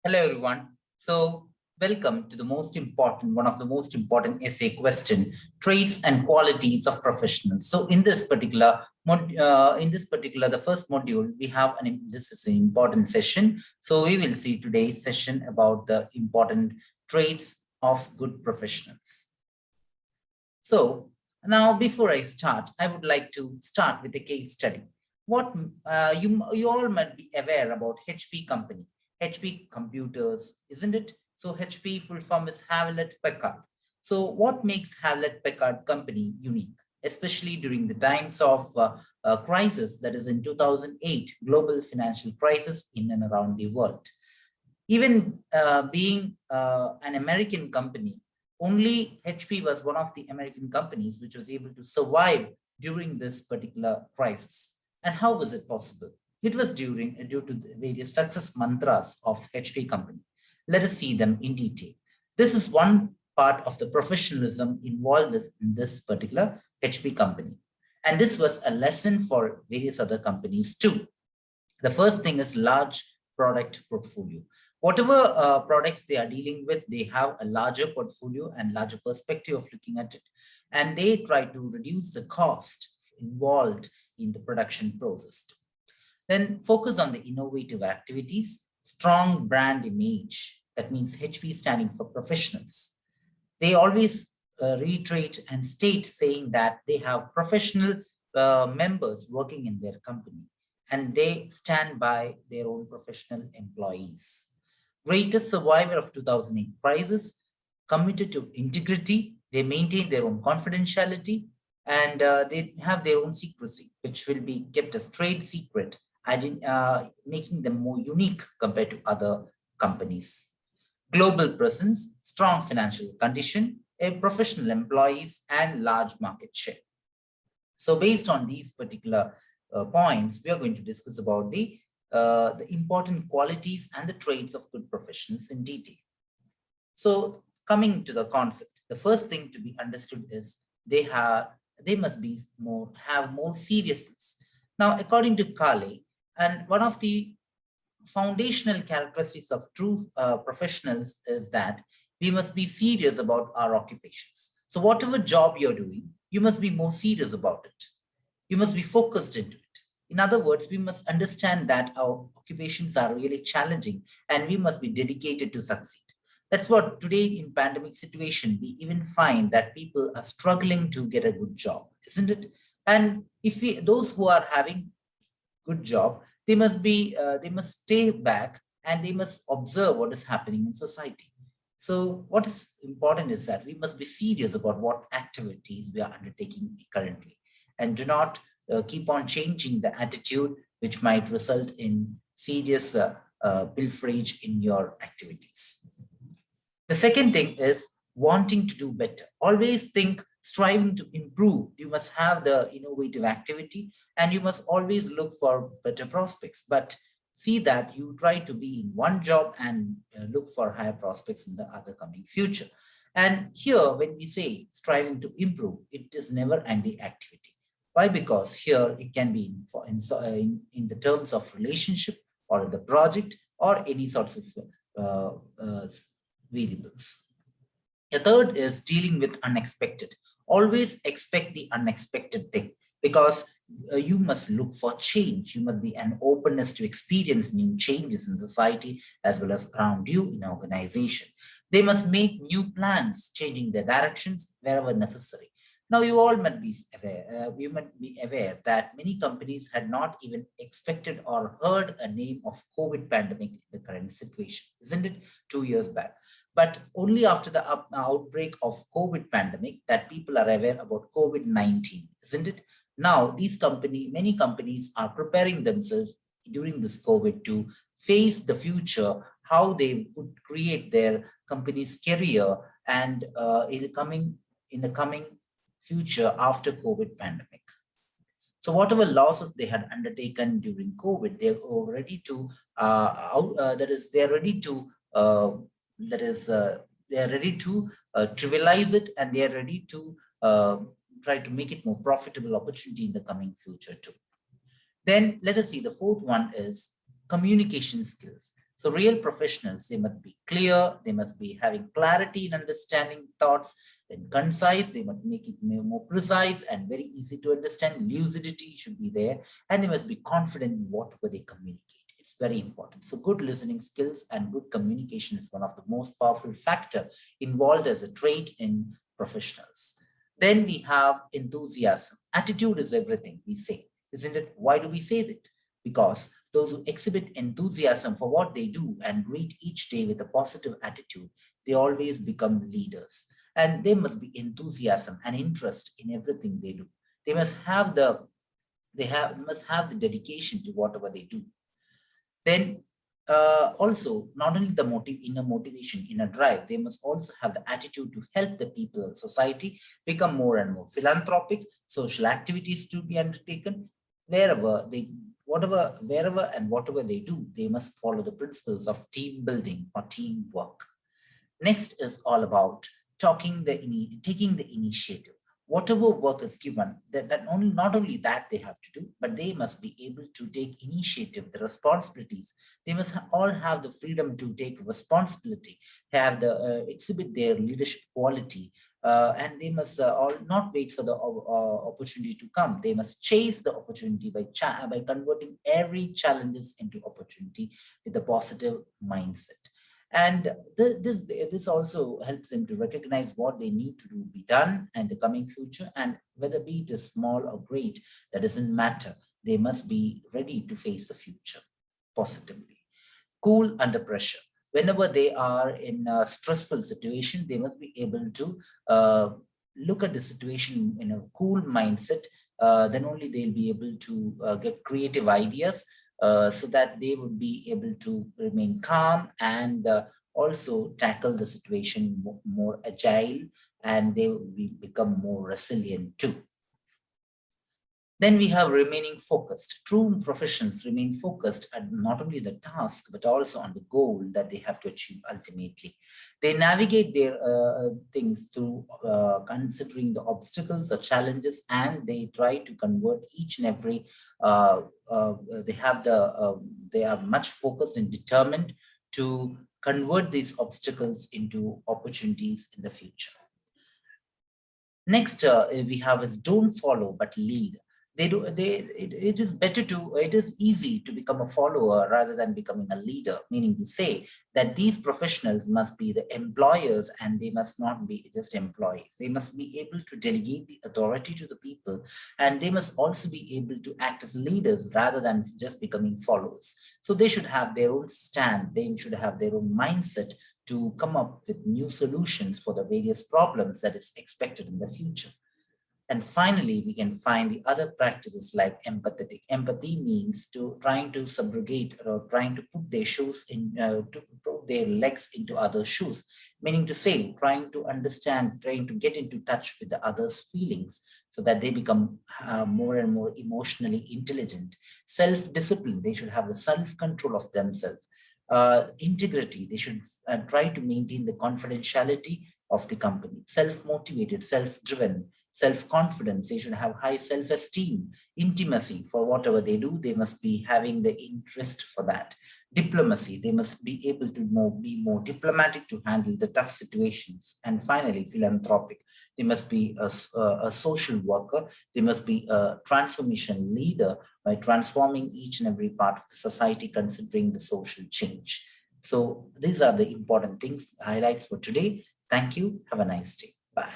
Hello, everyone. Welcome to one of the most important essay question: traits and qualities of professionals. The first module, we have this is an important session. So, we will see today's session about the important traits of good professionals. So, now before I start, I would like to start with a case study. What you all might be aware about HP company. HP Computers, isn't it? So HP full form is Hewlett Packard. So what makes Hewlett Packard company unique, especially during the times of crisis, that is in 2008, global financial crisis in and around the world. Even being an American company, only HP was one of the American companies which was able to survive during this particular crisis. And how was it possible? It was due to the various success mantras of HP company. Let us see them in detail. This is one part of the professionalism involved in this particular HP company. And this was a lesson for various other companies too. The first thing is large product portfolio. Whatever products they are dealing with, they have a larger portfolio and larger perspective of looking at it. And they try to reduce the cost involved in the production process. Then focus on the innovative activities, strong brand image. That means HP standing for professionals. They always reiterate and state saying that they have professional members working in their company and they stand by their own professional employees. Greatest survivor of 2008 crisis, committed to integrity, they maintain their own confidentiality, and they have their own secrecy, which will be kept as trade secret, making them more unique compared to other companies. Global presence, strong financial condition, a professional employees, and large market share. So based on these particular points, we are going to discuss about the important qualities and the traits of good professionals in detail. So coming to the concept, the first thing to be understood is they must be have more seriousness. Now, according to Kale, and one of the foundational characteristics of true professionals is that we must be serious about our occupations. So whatever job you're doing, you must be more serious about it. You must be focused into it. In other words, we must understand that our occupations are really challenging and we must be dedicated to succeed. That's what today in pandemic situation, we even find that people are struggling to get a good job, isn't it? And if those who are having good job, they must stay back and they must observe what is happening in society. So what is important is that we must be serious about what activities we are undertaking currently and do not keep on changing the attitude, which might result in serious pilferage in your activities. The second thing is wanting to do better. Always think striving to improve. You must have the innovative activity and you must always look for better prospects. But see that you try to be in one job and look for higher prospects in the other coming future. And here, when we say striving to improve, it is never ending activity. Why? Because here it can be in the terms of relationship or the project or any sorts of variables. The third is dealing with unexpected. Always expect the unexpected thing because you must look for change. You must be an openness to experience new changes in society as well as around you in organization. They must make new plans, changing their directions wherever necessary. Now, you all might be aware that many companies had not even expected or heard a name of COVID pandemic in the current situation, isn't it? 2 years back. But only after the outbreak of COVID pandemic that people are aware about COVID-19, isn't it? Now, many companies are preparing themselves during this COVID to face the future, how they would create their company's career and in the coming future after COVID pandemic. So whatever losses they had undertaken during COVID, they are ready to trivialize it and they are ready to try to make it more profitable opportunity in the coming future too. Then let us see the fourth one is communication skills. So real professionals, they must be clear, they must be having clarity in understanding thoughts, then concise, they must make it more precise and very easy to understand. Lucidity should be there, and they must be confident in whatever they communicate. It's very important. So good listening skills and good communication is one of the most powerful factor involved as a trait in professionals. Then we have enthusiasm. Attitude is everything, we say, isn't it? Why do we say that? Because those who exhibit enthusiasm for what they do and greet each day with a positive attitude, they always become leaders. And they must be enthusiasm and interest in everything they do. They must have the must have the dedication to whatever they do. Then also, not only the inner motivation, inner drive, they must also have the attitude to help the people and society become more and more philanthropic. Social activities to be undertaken wherever they, wherever and whatever they do, they must follow the principles of team building or teamwork. Next is all about taking the initiative. Whatever work is given, not only that they have to do, but they must be able to take initiative, the responsibilities. They must all have the freedom to take responsibility, have the exhibit their leadership quality, and they must all not wait for the opportunity to come. They must chase the opportunity by converting every challenges into opportunity with a positive mindset. And this also helps them to recognize what they need to do be done in the coming future, and whether be it is small or great, that doesn't matter. They must be ready to face the future positively. Cool under pressure. Whenever they are in a stressful situation, they must be able to look at the situation in a cool mindset. Then only they'll be able to get creative ideas, so that they would be able to remain calm and also tackle the situation more agile, and they will become more resilient too. Then we have remaining focused. True professions remain focused at not only the task, but also on the goal that they have to achieve ultimately. They navigate their things through considering the obstacles or challenges, and they try to convert each and every, they are much focused and determined to convert these obstacles into opportunities in the future. Next, we have is don't follow but lead. It is better to, it is easy to become a follower rather than becoming a leader, meaning to say that these professionals must be the employers and they must not be just employees. They must be able to delegate the authority to the people, and they must also be able to act as leaders rather than just becoming followers. So they should have their own stand, they should have their own mindset to come up with new solutions for the various problems that is expected in the future. And finally, we can find the other practices like empathetic. Empathy means to trying to subrogate or trying to put their shoes in, to put their legs into other shoes, meaning to say, trying to understand, trying to get into touch with the other's feelings so that they become more and more emotionally intelligent. Self-discipline, they should have the self-control of themselves. Integrity, they should try to maintain the confidentiality of the company. Self-motivated, self-driven, self-confidence, they should have high self-esteem. Intimacy, for whatever they do, they must be having the interest for that. Diplomacy, they must be able to be more diplomatic to handle the tough situations. And finally, philanthropic, they must be a social worker, they must be a transformation leader by transforming each and every part of the society, considering the social change. So these are the important things, highlights for today. Thank you. Have a nice day. Bye.